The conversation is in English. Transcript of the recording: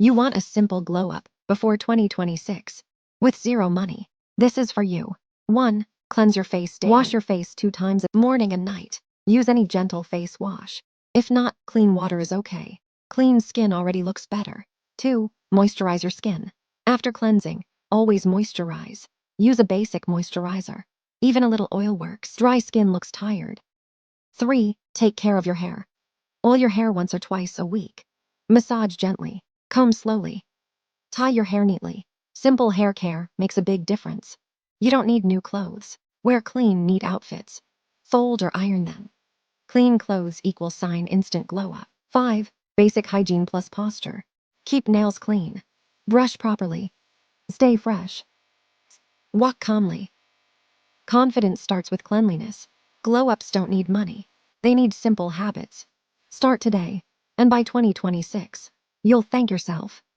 You want a simple glow up before 2026 with zero money. This is for you. 1. Cleanse your face daily. Wash your face 2 times morning and night. Use any gentle face wash. If not, clean water is okay. Clean skin already looks better. 2. Moisturize your skin. After cleansing, always moisturize. Use a basic moisturizer. Even a little oil works. Dry skin looks tired. 3. Take care of your hair. Oil your hair once or twice a week. Massage gently. Comb slowly. Tie your hair neatly. Simple hair care makes a big difference. You don't need new clothes. Wear clean, neat outfits. Fold or iron them. Clean clothes equals sign instant glow up. 5. Basic hygiene plus posture. Keep nails clean. Brush properly. Stay fresh. Walk calmly. Confidence starts with cleanliness. Glow-ups don't need money. They need simple habits. Start today, and by 2026, you'll thank yourself.